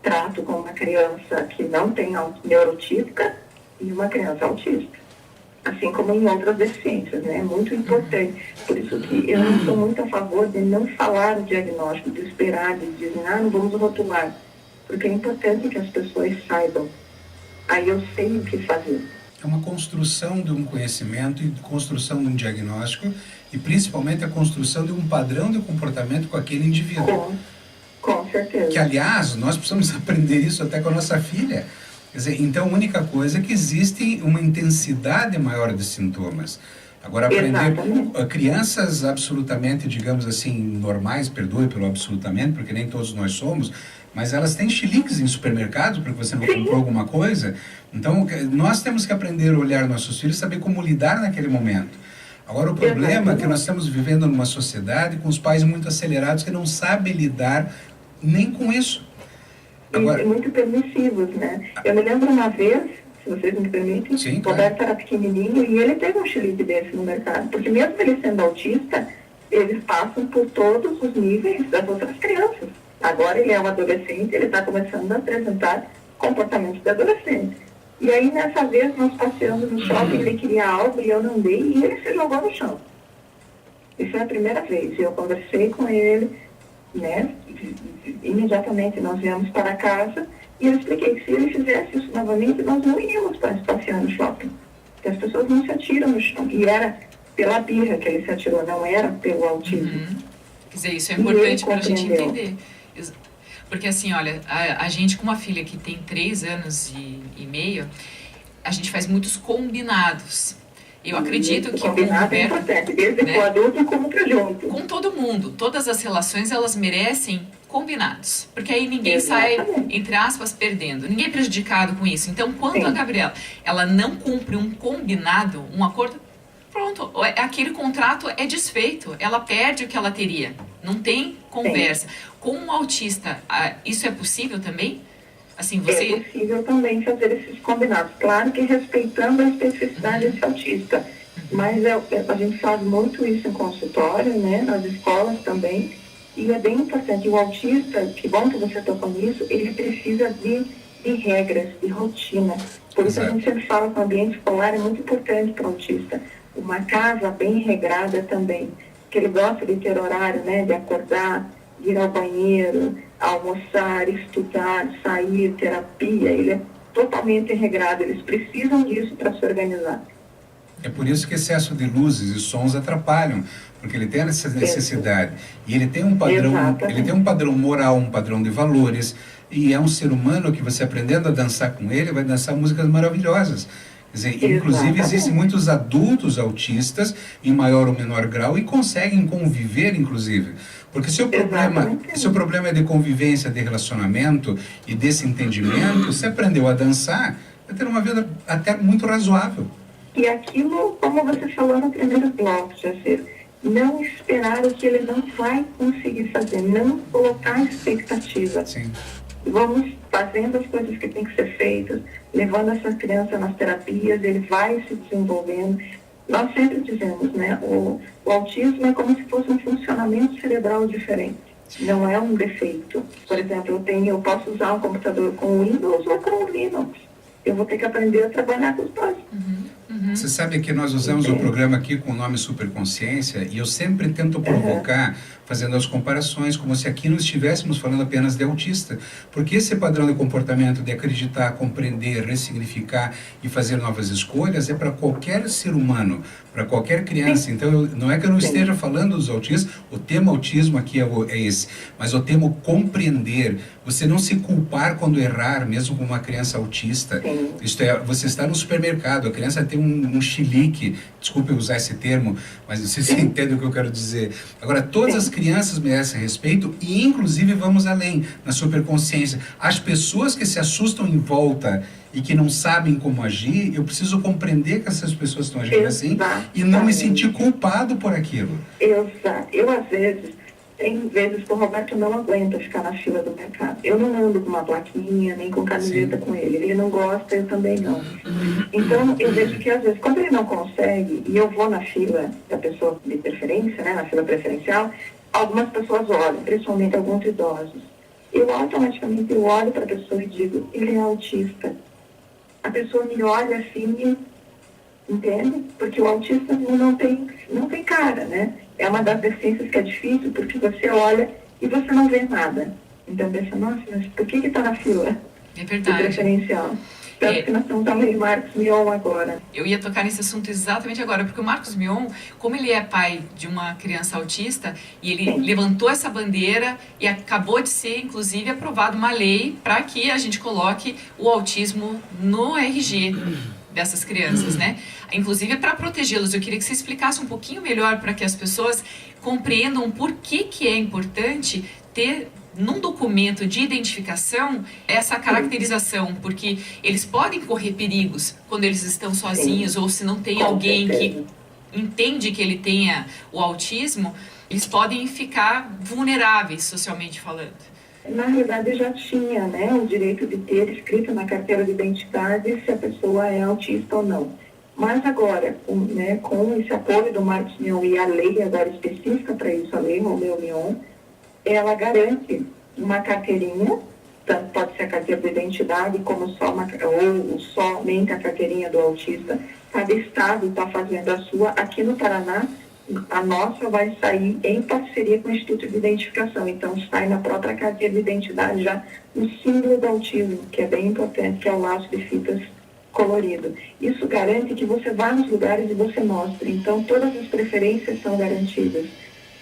trato com uma criança que não tem neurotípica e uma criança autista. Assim como em outras deficiências, né? É muito importante. Por isso que eu não sou muito a favor de não falar o diagnóstico, de esperar, de dizer, não vamos rotular. Porque é importante que as pessoas saibam. Aí eu sei o que fazer. É uma construção de um conhecimento e construção de um diagnóstico e principalmente a construção de um padrão de comportamento com aquele indivíduo. Com certeza. Que, aliás, nós precisamos aprender isso até com a nossa filha. Quer dizer, então, a única coisa é que existe uma intensidade maior de sintomas. Agora, aprender crianças absolutamente, digamos assim, normais, perdoe pelo absolutamente, porque nem todos nós somos, mas elas têm chiliques em supermercados porque você não comprou alguma coisa. Então, nós temos que aprender a olhar nossos filhos e saber como lidar naquele momento. Agora, o problema é que nós estamos vivendo numa sociedade com os pais muito acelerados que não sabem lidar nem com isso. Agora, e muito permissivos, né? Eu me lembro uma vez, se vocês me permitem, sim, o Roberto era pequenininho e ele teve um chilique desse no mercado. Porque mesmo ele sendo autista, eles passam por todos os níveis das outras crianças. Agora ele é um adolescente, ele está começando a apresentar comportamentos de adolescente. E aí, nessa vez, nós passeamos no shopping, ele queria algo e eu não dei, e ele se jogou no chão. Isso é a primeira vez. Eu conversei com ele, né? Imediatamente nós viemos para casa e eu expliquei que se ele fizesse isso novamente, nós não iríamos para passear no shopping. Porque as pessoas não se atiram no chão. E era pela birra que ele se atirou, não era pelo autismo. Quer dizer, isso é importante para a gente entender. Porque assim, olha, a gente com uma filha que tem 3 anos e meio, a gente faz muitos combinados. Eu acredito que combinado é importante, desde o adulto como para junto. Com todo mundo, todas as relações, elas merecem combinados. Porque aí ninguém sai, entre aspas, perdendo. Ninguém é prejudicado com isso. Então, quando a Gabriela, ela não cumpre um combinado, um acordo, pronto, aquele contrato é desfeito. Ela perde o que ela teria. Não tem conversa. Com um autista, isso é possível também? Assim, você... É possível também fazer esses combinados. Claro que respeitando a especificidade desse autista. Mas a gente faz muito isso em consultório, né? Nas escolas também. E é bem importante. O autista, que bom que você tocou nisso, ele precisa de regras, de rotina. Por isso a gente sempre fala que o ambiente escolar é muito importante para o autista. Uma casa bem regrada também. Que ele gosta de ter horário, né? De acordar, de ir ao banheiro, almoçar, estudar, sair, terapia. Ele é totalmente regrado. Eles precisam disso para se organizar. É por isso que excesso de luzes e sons atrapalham, porque ele tem essa necessidade. E ele tem um padrão, ele tem um padrão moral, um padrão de valores, e é um ser humano que você aprendendo a dançar com ele, vai dançar músicas maravilhosas. Quer dizer, inclusive existem muitos adultos autistas, em maior ou menor grau, e conseguem conviver, inclusive. Porque se o problema é de convivência, de relacionamento e desse entendimento, você aprendeu a dançar, vai ter uma vida até muito razoável. E aquilo, como você falou no primeiro bloco, Jacir, não esperar o que ele não vai conseguir fazer, não colocar expectativa. Sim. Vamos fazendo as coisas que têm que ser feitas, levando essa criança nas terapias, ele vai se desenvolvendo. Nós sempre dizemos, né, o autismo é como se fosse um funcionamento cerebral diferente, não é um defeito. Por exemplo, eu posso usar um computador com Windows ou com Linux. Eu vou ter que aprender a trabalhar com os dois. Você sabe que nós usamos o programa aqui com o nome Superconsciência e eu sempre tento provocar, fazendo as comparações, como se aqui não estivéssemos falando apenas de autista. Porque esse padrão de comportamento de acreditar, compreender, ressignificar e fazer novas escolhas é para qualquer ser humano, para qualquer criança. Então, não é que eu não esteja falando dos autistas, o tema autismo aqui é esse, mas o tema compreender, você não se culpar quando errar, mesmo com uma criança autista. Isto é, você está no supermercado, a criança tem um chilique, desculpe usar esse termo, mas você entende o que eu quero dizer. Agora, todas as crianças merecem respeito e, inclusive, vamos além, na superconsciência. As pessoas que se assustam em volta e que não sabem como agir, eu preciso compreender que essas pessoas estão agindo assim e não me sentir culpado por aquilo. Exato. Eu, às vezes, Tem vezes que o Roberto não aguenta ficar na fila do mercado. Eu não ando com uma plaquinha, nem com camiseta com ele. Ele não gosta, eu também não. Então, eu vejo que às vezes, quando ele não consegue, e eu vou na fila da pessoa de preferência, né, na fila preferencial, algumas pessoas olham, principalmente alguns idosos. Eu automaticamente olho para a pessoa e digo, ele é autista. A pessoa me olha assim, entende? Porque o autista não tem cara, né? É uma das deficiências que é difícil, porque você olha e você não vê nada. Então, pensa, nossa, mas por que está na fila? É verdade. Preferencial. Tanto que nós estamos também em Marcos Mion agora. Eu ia tocar nesse assunto exatamente agora, porque o Marcos Mion, como ele é pai de uma criança autista, e ele levantou essa bandeira e acabou de ser, inclusive, aprovada uma lei para que a gente coloque o autismo no RG dessas crianças, né? Inclusive para protegê-los. Eu queria que você explicasse um pouquinho melhor para que as pessoas compreendam por que é importante ter num documento de identificação essa caracterização, porque eles podem correr perigos quando eles estão sozinhos ou se não tem alguém que entende que ele tenha o autismo, eles podem ficar vulneráveis socialmente falando. Na realidade, já tinha, né, o direito de ter escrito na carteira de identidade se a pessoa é autista ou não. Mas agora, com esse apoio do Marcos Mion e a lei agora específica para isso, a lei Romeu Mion, ela garante uma carteirinha, tanto pode ser a carteira de identidade como ou somente a carteirinha do autista. Cada estado está fazendo a sua. Aqui no Paraná, a nossa vai sair em parceria com o Instituto de Identificação. Então, sai na própria carteira de identidade já o símbolo do autismo, que é bem importante, que é o laço de fitas colorido. Isso garante que você vá nos lugares e você mostre. Então, todas as preferências são garantidas.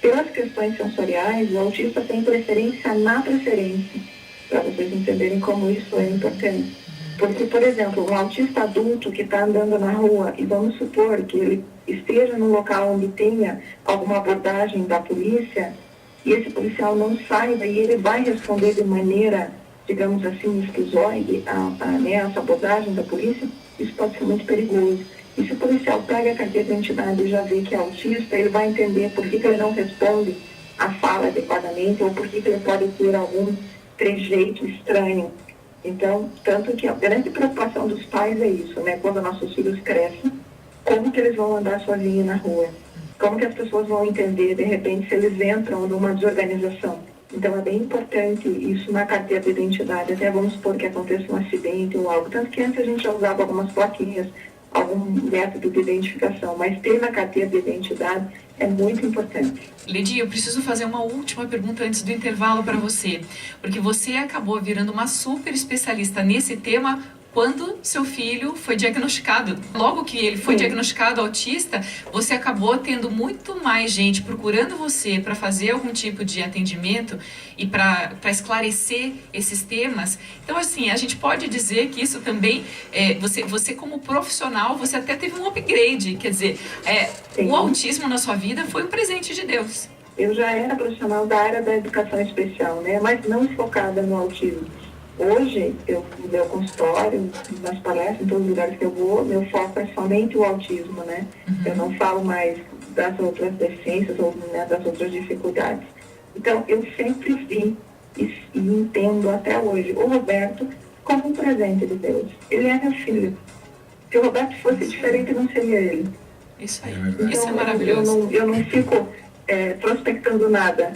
Pelas questões sensoriais, o autista tem preferência na preferência, para vocês entenderem como isso é importante. Porque, por exemplo, um autista adulto que está andando na rua, e vamos supor que ele esteja num local onde tenha alguma abordagem da polícia, e esse policial não saiba, e ele vai responder de maneira, digamos assim, esquizoide essa abordagem da polícia, isso pode ser muito perigoso. E se o policial pega a carteira de identidade e já vê que é autista, ele vai entender por que ele não responde a fala adequadamente ou por que ele pode ter algum trejeito estranho. Então, tanto que a grande preocupação dos pais é isso, né? Quando nossos filhos crescem, como que eles vão andar sozinhos na rua? Como que as pessoas vão entender, de repente, se eles entram numa desorganização? Então, é bem importante isso na carteira de identidade. Até vamos supor que aconteça um acidente ou algo. Tanto que antes a gente já usava algumas plaquinhas, algum método de identificação, mas ter na carteira de identidade é muito importante. Lidy, eu preciso fazer uma última pergunta antes do intervalo para você, porque você acabou virando uma super especialista nesse tema quando seu filho foi diagnosticado. Logo que ele foi diagnosticado autista, você acabou tendo muito mais gente procurando você para fazer algum tipo de atendimento e para esclarecer esses temas. Então, assim, a gente pode dizer que isso também, você como profissional, você até teve um upgrade, quer dizer, o autismo na sua vida foi um presente de Deus. Eu já era profissional da área da educação especial, né, mas não focada no autismo. Hoje, no meu consultório, nas palestras, em todos os lugares que eu vou, meu foco é somente o autismo, né? Eu não falo mais das outras deficiências ou das outras dificuldades. Então, eu sempre vi e entendo até hoje o Roberto como um presente de Deus. Ele é meu filho. Se o Roberto fosse diferente, não seria ele. Isso aí, então, isso é maravilhoso. Eu não fico prospectando nada.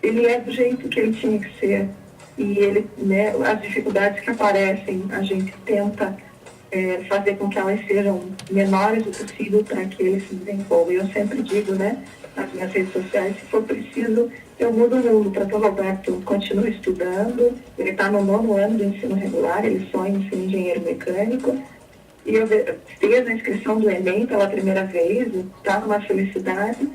Ele é do jeito que ele tinha que ser. E ele, né, as dificuldades que aparecem, a gente tenta fazer com que elas sejam menores o possível para que ele se desenvolva. Eu sempre digo, né, nas minhas redes sociais, se for preciso, eu mudo o mundo para que o Roberto continue estudando. Ele está no 9º ano de ensino regular, ele sonha em ser engenheiro mecânico. E eu fiz a inscrição do Enem pela primeira vez, está numa felicidade.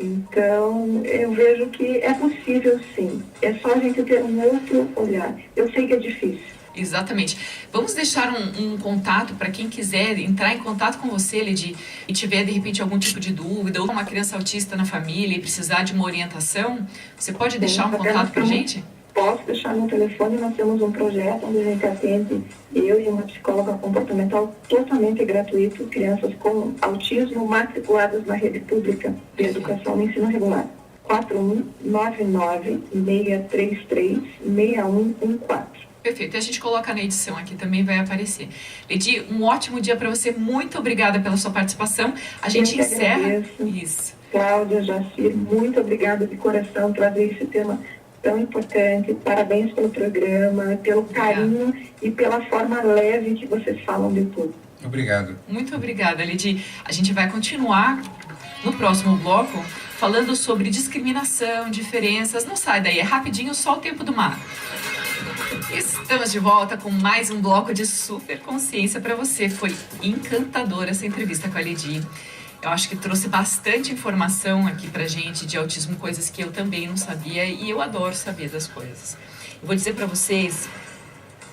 Então, eu vejo que é possível, sim. É só a gente ter um outro olhar. Eu sei que é difícil. Exatamente. Vamos deixar um contato para quem quiser entrar em contato com você, Lidy, e tiver, de repente, algum tipo de dúvida, ou uma criança autista na família e precisar de uma orientação. Você pode deixar um contato para a gente? Posso deixar no telefone. Nós temos um projeto onde a gente atende, eu e uma psicóloga comportamental, totalmente gratuito, crianças com autismo matriculadas na rede pública de educação no ensino regular. 4199-633-6114. Perfeito. E a gente coloca na edição aqui, também vai aparecer. Ledi, um ótimo dia para você. Muito obrigada pela sua participação. A gente encerra. Agradeço. Isso. Cláudia, Jacir, muito obrigada de coração por trazer esse tema tão importante. Parabéns pelo programa, pelo carinho e pela forma leve que vocês falam de tudo. Obrigado. Muito obrigada, Ledi. A gente vai continuar no próximo bloco falando sobre discriminação, diferenças. Não sai daí, é rapidinho, só o tempo do mar. Estamos de volta com mais um bloco de super consciência para você. Foi encantadora essa entrevista com a Ledi. Eu acho que trouxe bastante informação aqui pra gente de autismo, coisas que eu também não sabia e eu adoro saber das coisas. Eu vou dizer para vocês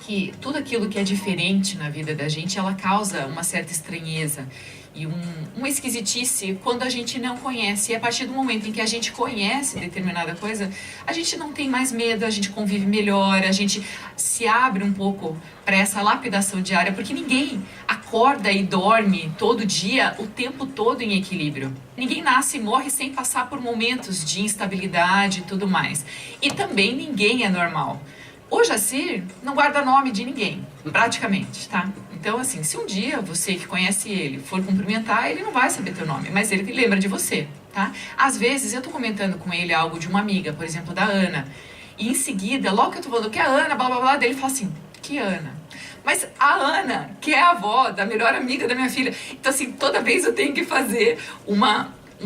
que tudo aquilo que é diferente na vida da gente, ela causa uma certa estranheza e uma esquisitice quando a gente não conhece. E a partir do momento em que a gente conhece determinada coisa, a gente não tem mais medo, a gente convive melhor, a gente se abre um pouco para essa lapidação diária, porque ninguém acorda e dorme todo dia, o tempo todo em equilíbrio. Ninguém nasce e morre sem passar por momentos de instabilidade e tudo mais. E também ninguém é normal. O Jacir não guarda nome de ninguém, praticamente, tá? Então, assim, se um dia você que conhece ele for cumprimentar, ele não vai saber teu nome, mas ele lembra de você, tá? Às vezes, eu tô comentando com ele algo de uma amiga, por exemplo, da Ana, e em seguida, logo que eu tô falando que é a Ana, blá, blá, blá, dele fala assim, que Ana? Mas a Ana, que é a avó da melhor amiga da minha filha, então, assim, toda vez eu tenho que fazer um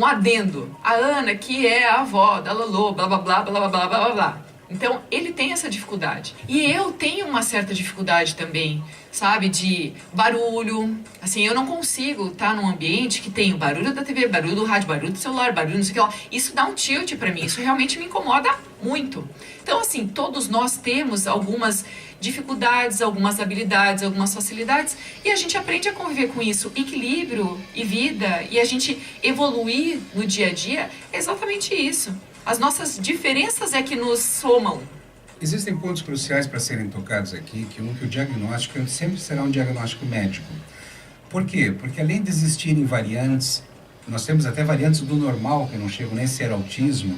adendo. A Ana, que é a avó da Lolo, blá, blá, blá, blá, blá, blá, blá, blá. Então, ele tem essa dificuldade. E eu tenho uma certa dificuldade também, sabe? De barulho. Assim, eu não consigo estar num ambiente que tem o barulho da TV, barulho do rádio, barulho do celular, barulho não sei o que lá. Isso dá um tilt pra mim. Isso realmente me incomoda muito. Então, assim, todos nós temos algumas dificuldades, algumas habilidades, algumas facilidades. E a gente aprende a conviver com isso. Equilíbrio e vida. E a gente evoluir no dia a dia é exatamente isso. As nossas diferenças é que nos somam. Existem pontos cruciais para serem tocados aqui, que o diagnóstico sempre será um diagnóstico médico. Por quê? Porque além de existirem variantes, nós temos até variantes do normal, que não chegam nem a ser autismo,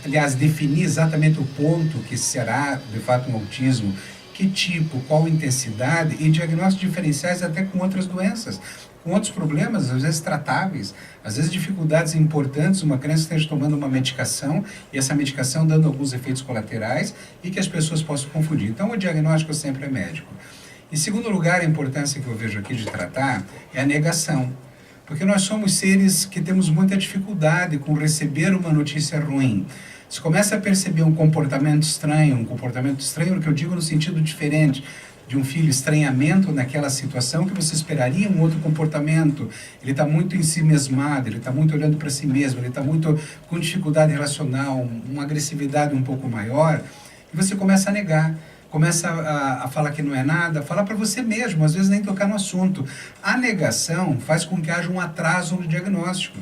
aliás, definir exatamente o ponto que será, de fato, um autismo, que tipo, qual intensidade, e diagnósticos diferenciais até com outras doenças, com outros problemas, às vezes tratáveis, às vezes dificuldades importantes, uma criança esteja tomando uma medicação e essa medicação dando alguns efeitos colaterais e que as pessoas possam confundir. Então, o diagnóstico sempre é médico. Em segundo lugar, a importância que eu vejo aqui de tratar é a negação, porque nós somos seres que temos muita dificuldade com receber uma notícia ruim. Você começa a perceber um comportamento estranho no que eu digo no sentido diferente, de um filho, estranhamento naquela situação que você esperaria um outro comportamento. Ele está muito em si mesmado, ele está muito olhando para si mesmo, ele está muito com dificuldade relacional, uma agressividade um pouco maior, e você começa a negar, começa a falar que não é nada, falar para você mesmo, às vezes nem tocar no assunto. A negação faz com que haja um atraso no diagnóstico.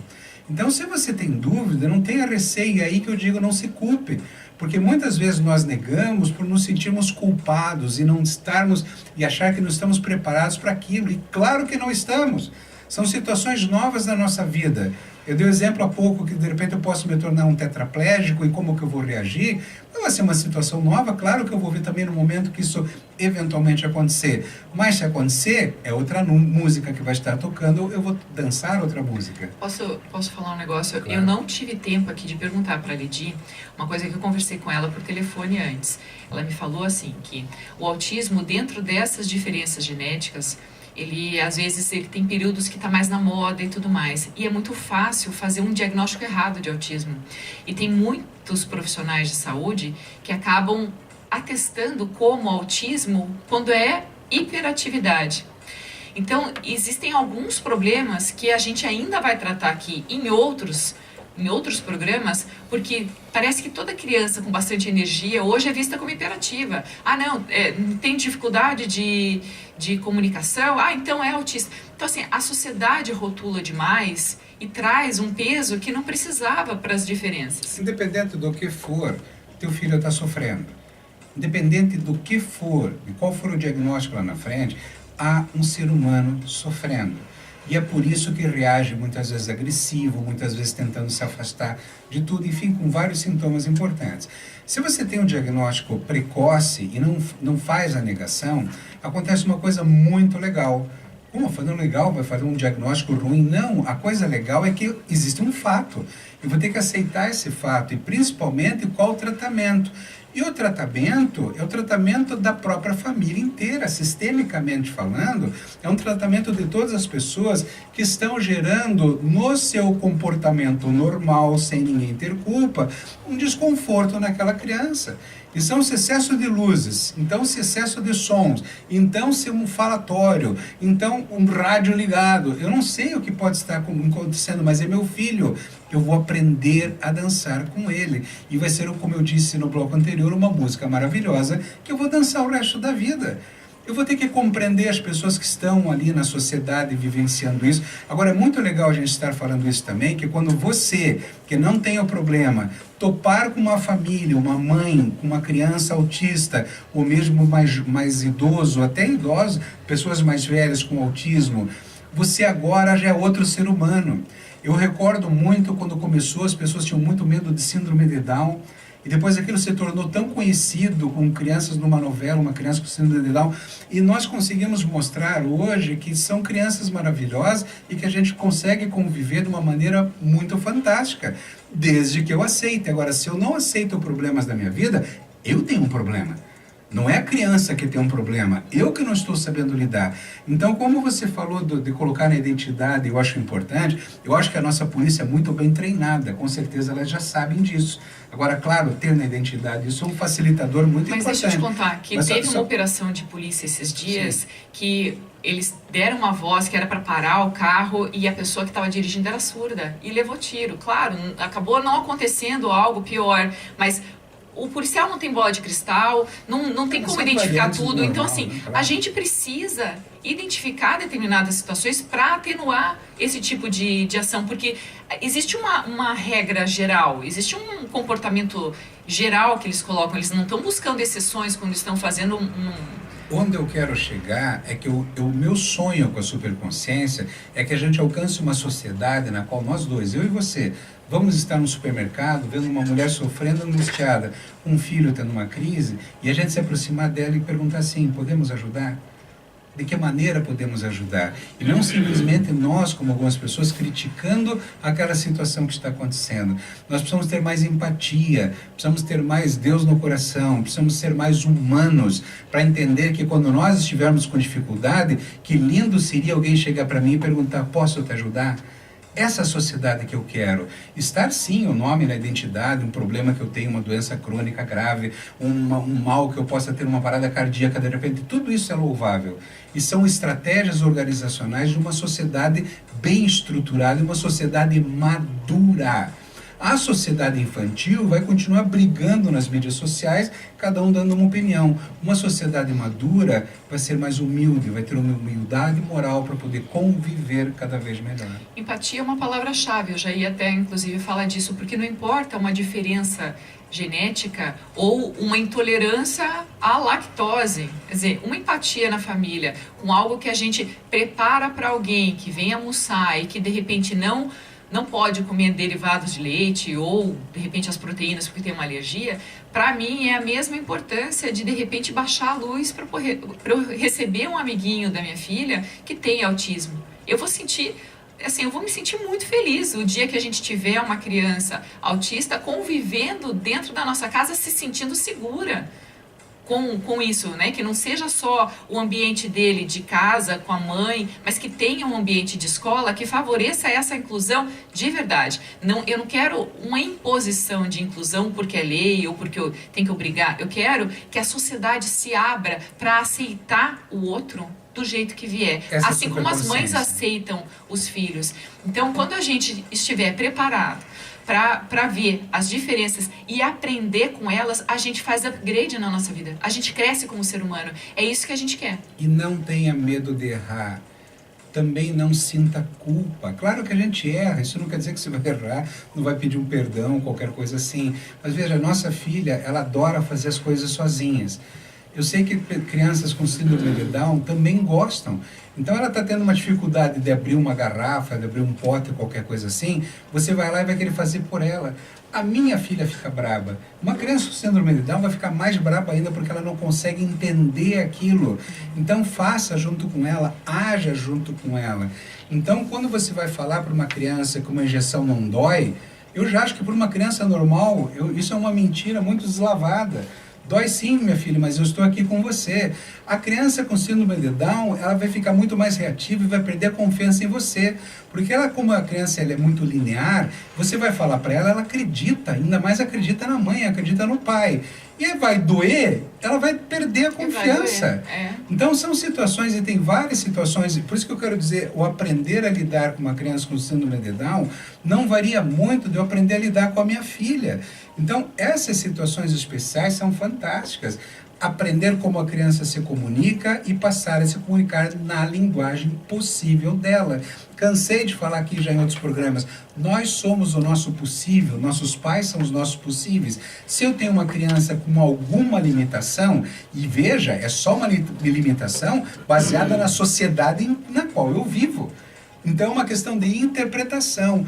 Então, se você tem dúvida, não tenha receio, é aí que eu digo, não se culpe. Porque muitas vezes nós negamos por nos sentirmos culpados e não estarmos, e achar que não estamos preparados para aquilo. E claro que não estamos. São situações novas na nossa vida. Eu dei o exemplo há pouco que de repente eu posso me tornar um tetraplégico e como que eu vou reagir. Não vai ser uma situação nova, claro que eu vou ver também no momento que isso eventualmente acontecer. Mas se acontecer, é outra música que vai estar tocando, eu vou dançar outra música. Posso falar um negócio? Claro. Eu não tive tempo aqui de perguntar para a Ledi uma coisa que eu conversei com ela por telefone antes. Ela me falou assim que o autismo, dentro dessas diferenças genéticas, ele, às vezes, ele tem períodos que está mais na moda e tudo mais. E é muito fácil fazer um diagnóstico errado de autismo. E tem muitos profissionais de saúde que acabam atestando como autismo quando é hiperatividade. Então, existem alguns problemas que a gente ainda vai tratar aqui em outros programas, porque parece que toda criança com bastante energia hoje é vista como hiperativa. Ah, não, tem dificuldade de comunicação, então é autista. Então, assim, a sociedade rotula demais e traz um peso que não precisava para as diferenças. Independente do que for, teu filho está sofrendo. Independente do que for, e qual for o diagnóstico lá na frente, há um ser humano sofrendo. E é por isso que reage muitas vezes agressivo, muitas vezes tentando se afastar de tudo, enfim, com vários sintomas importantes. Se você tem um diagnóstico precoce e não faz a negação, acontece uma coisa muito legal. Como fazendo legal, vai fazer um diagnóstico ruim? Não, a coisa legal é que existe um fato. Eu vou ter que aceitar esse fato e principalmente qual o tratamento. E o tratamento é o tratamento da própria família inteira, sistemicamente falando, é um tratamento de todas as pessoas que estão gerando no seu comportamento normal, sem ninguém ter culpa, um desconforto naquela criança. E são esse excesso de luzes, então esse excesso de sons, então se um falatório, então um rádio ligado. Eu não sei o que pode estar acontecendo, mas é meu filho. Eu vou aprender a dançar com ele. E vai ser, como eu disse no bloco anterior, uma música maravilhosa que eu vou dançar o resto da vida. Eu vou ter que compreender as pessoas que estão ali na sociedade vivenciando isso. Agora, é muito legal a gente estar falando isso também, que quando você, que não tem o problema, topar com uma família, uma mãe, com uma criança autista, ou mesmo mais idoso, até idoso, pessoas mais velhas com autismo, você agora já é outro ser humano. Eu recordo muito quando começou, as pessoas tinham muito medo de síndrome de Down, e depois aquilo se tornou tão conhecido com crianças numa novela, uma criança com síndrome de Down, e nós conseguimos mostrar hoje que são crianças maravilhosas e que a gente consegue conviver de uma maneira muito fantástica, desde que eu aceite. Agora, se eu não aceito problemas da minha vida, eu tenho um problema. Não é a criança que tem um problema, eu que não estou sabendo lidar. Então, como você falou de colocar na identidade, eu acho importante, eu acho que a nossa polícia é muito bem treinada, com certeza elas já sabem disso. Agora, claro, ter na identidade, isso é um facilitador muito importante. Mas deixa eu te contar, que teve uma operação de polícia esses dias, sim, que eles deram uma voz que era para parar o carro e a pessoa que estava dirigindo era surda e levou tiro. Claro, acabou não acontecendo algo pior, mas o policial não tem bola de cristal, não tem como identificar tudo. Normal, então, assim, a gente precisa identificar determinadas situações para atenuar esse tipo de ação, porque existe uma regra geral, existe um comportamento geral que eles colocam, eles não estão buscando exceções quando estão fazendo Onde eu quero chegar é que o meu sonho com a superconsciência é que a gente alcance uma sociedade na qual nós dois, eu e você, vamos estar no supermercado vendo uma mulher sofrendo angustiada, um filho tendo uma crise, e a gente se aproximar dela e perguntar assim, podemos ajudar? De que maneira podemos ajudar? E não simplesmente nós, como algumas pessoas, criticando aquela situação que está acontecendo. Nós precisamos ter mais empatia, precisamos ter mais Deus no coração, precisamos ser mais humanos, para entender que quando nós estivermos com dificuldade, que lindo seria alguém chegar para mim e perguntar, posso te ajudar? Essa sociedade que eu quero. Estar sim o nome na identidade, um problema que eu tenho, uma doença crônica grave, um mal que eu possa ter, uma parada cardíaca de repente, tudo isso é louvável. E são estratégias organizacionais de uma sociedade bem estruturada, uma sociedade madura. A sociedade infantil vai continuar brigando nas mídias sociais, cada um dando uma opinião. Uma sociedade madura vai ser mais humilde, vai ter uma humildade moral para poder conviver cada vez melhor. Empatia é uma palavra-chave, eu já ia até inclusive falar disso, porque não importa uma diferença genética ou uma intolerância à lactose. Quer dizer, uma empatia na família, com algo que a gente prepara para alguém que vem almoçar e que de repente não pode comer derivados de leite ou, de repente, as proteínas porque tem uma alergia, para mim é a mesma importância de repente, baixar a luz para eu receber um amiguinho da minha filha que tem autismo. Eu vou me sentir muito feliz o dia que a gente tiver uma criança autista convivendo dentro da nossa casa, se sentindo segura com isso, né? Que não seja só o ambiente dele de casa, com a mãe, mas que tenha um ambiente de escola que favoreça essa inclusão de verdade. Eu não quero uma imposição de inclusão porque é lei ou porque eu tenho que obrigar. Eu quero que a sociedade se abra para aceitar o outro do jeito que vier. Assim como as mães aceitam os filhos. Então, quando a gente estiver preparado para ver as diferenças e aprender com elas, a gente faz upgrade na nossa vida. A gente cresce como ser humano. É isso que a gente quer. E não tenha medo de errar. Também não sinta culpa. Claro que a gente erra, isso não quer dizer que você vai errar, não vai pedir um perdão, qualquer coisa assim. Mas veja, a nossa filha, ela adora fazer as coisas sozinhas. Eu sei que crianças com síndrome de Down também gostam. Então ela está tendo uma dificuldade de abrir uma garrafa, de abrir um pote, qualquer coisa assim, você vai lá e vai querer fazer por ela. A minha filha fica braba. Uma criança com síndrome de Down vai ficar mais braba ainda porque ela não consegue entender aquilo. Então faça junto com ela, haja junto com ela. Então quando você vai falar para uma criança que uma injeção não dói, eu já acho que para uma criança normal, isso é uma mentira muito deslavada. Dói sim, minha filha, mas eu estou aqui com você. A criança com síndrome de Down, ela vai ficar muito mais reativa e vai perder a confiança em você. Porque ela, como a criança ela é muito linear, você vai falar para ela, ela acredita, ainda mais acredita na mãe, acredita no pai. E aí vai doer, ela vai perder a confiança. Então são situações, e tem várias situações, por isso que eu quero dizer, o aprender a lidar com uma criança com síndrome de Down não varia muito de eu aprender a lidar com a minha filha. Então essas situações especiais são fantásticas. Aprender como a criança se comunica e passar a se comunicar na linguagem possível dela. Cansei de falar aqui já em outros programas, nós somos o nosso possível, nossos pais são os nossos possíveis. Se eu tenho uma criança com alguma limitação, e veja, é só uma limitação baseada na sociedade na qual eu vivo. Então é uma questão de interpretação.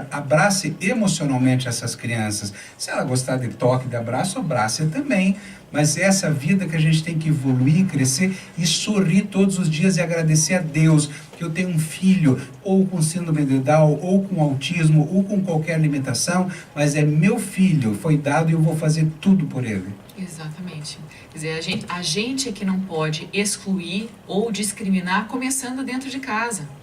Abrace emocionalmente essas crianças. Se ela gostar de toque, de abraço, abrace também. Mas essa vida que a gente tem que evoluir, crescer e sorrir todos os dias e agradecer a Deus que eu tenho um filho ou com síndrome de Down, ou com autismo, ou com qualquer limitação, mas é meu filho, foi dado e eu vou fazer tudo por ele. Exatamente. Quer dizer, a gente é que não pode excluir ou discriminar começando dentro de casa.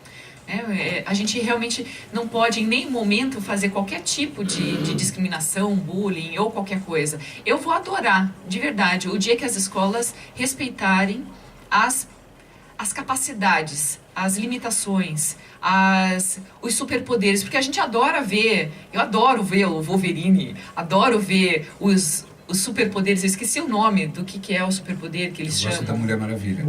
A gente realmente não pode em nenhum momento fazer qualquer tipo de discriminação, bullying ou qualquer coisa. Eu vou adorar, de verdade, o dia que as escolas respeitarem as capacidades, as limitações, os superpoderes, porque a gente adora ver, eu adoro ver o Wolverine, adoro ver os superpoderes, eu esqueci o nome do que é o superpoder que eles chamam. Gosto da Mulher Maravilha.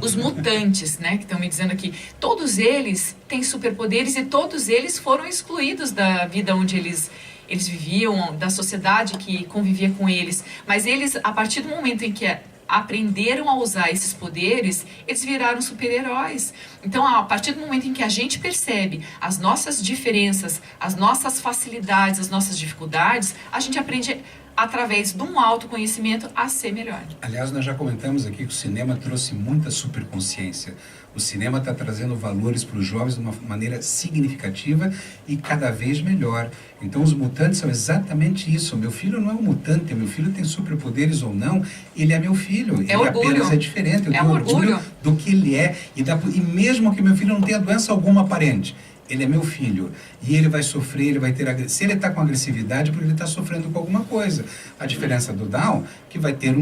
Os mutantes, né, que estão me dizendo aqui, todos eles têm superpoderes e todos eles foram excluídos da vida onde eles viviam, da sociedade que convivia com eles. Mas eles, a partir do momento em que aprenderam a usar esses poderes, eles viraram super-heróis. Então, a partir do momento em que a gente percebe as nossas diferenças, as nossas facilidades, as nossas dificuldades, a gente aprende através de um autoconhecimento a ser melhor. Aliás, nós já comentamos aqui que o cinema trouxe muita superconsciência. O cinema está trazendo valores para os jovens de uma maneira significativa e cada vez melhor. Então, os mutantes são exatamente isso. Meu filho não é um mutante, meu filho tem superpoderes ou não, ele é meu filho. Ele apenas é diferente. Eu tenho orgulho do que ele é. E mesmo que meu filho não tenha doença alguma aparente, ele é meu filho, e ele vai sofrer, ele vai ter... Se ele está com agressividade, porque ele está sofrendo com alguma coisa. A diferença do Down, que vai ter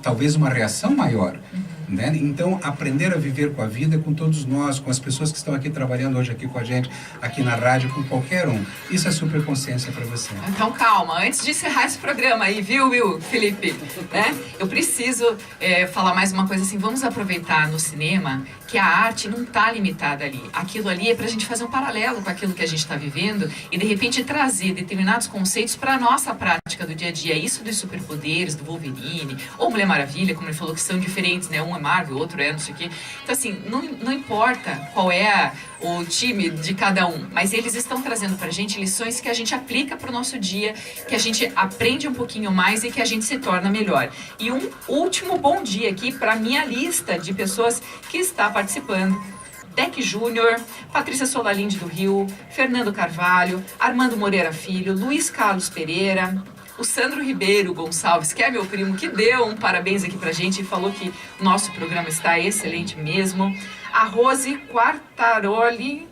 talvez uma reação maior. Né? Então, aprender a viver com a vida, com todos nós, com as pessoas que estão aqui trabalhando hoje aqui com a gente, aqui na rádio, com qualquer um. Isso é superconsciência para você. Então, calma. Antes de encerrar esse programa aí, viu, Felipe? Né? Eu preciso falar mais uma coisa assim. Vamos aproveitar no cinema que a arte não está limitada ali. Aquilo ali é para a gente fazer um paralelo com aquilo que a gente está vivendo e, de repente, trazer determinados conceitos para a nossa prática do dia a dia. Isso dos superpoderes, do Wolverine, ou Mulher Maravilha, como ele falou, que são diferentes, né? Um é Marvel, o outro é não sei o quê. Então, assim, não importa qual é o time de cada um, mas eles estão trazendo pra gente lições que a gente aplica pro nosso dia, que a gente aprende um pouquinho mais e que a gente se torna melhor. E um último bom dia aqui pra minha lista de pessoas que está participando. Deck Júnior, Patrícia Solalinde do Rio, Fernando Carvalho, Armando Moreira Filho, Luiz Carlos Pereira, o Sandro Ribeiro Gonçalves, que é meu primo, que deu um parabéns aqui pra gente e falou que o nosso programa está excelente mesmo. A Rose Quartaroli,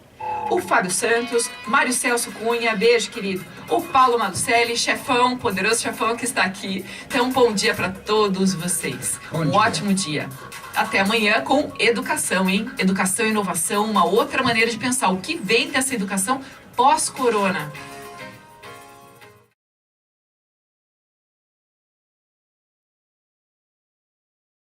o Fábio Santos, Mário Celso Cunha, beijo, querido. O Paulo Maducelli, chefão, poderoso chefão que está aqui. Então, um bom dia para todos vocês. Ótimo dia. Até amanhã com educação, hein? Educação e inovação, uma outra maneira de pensar o que vem dessa educação pós-corona.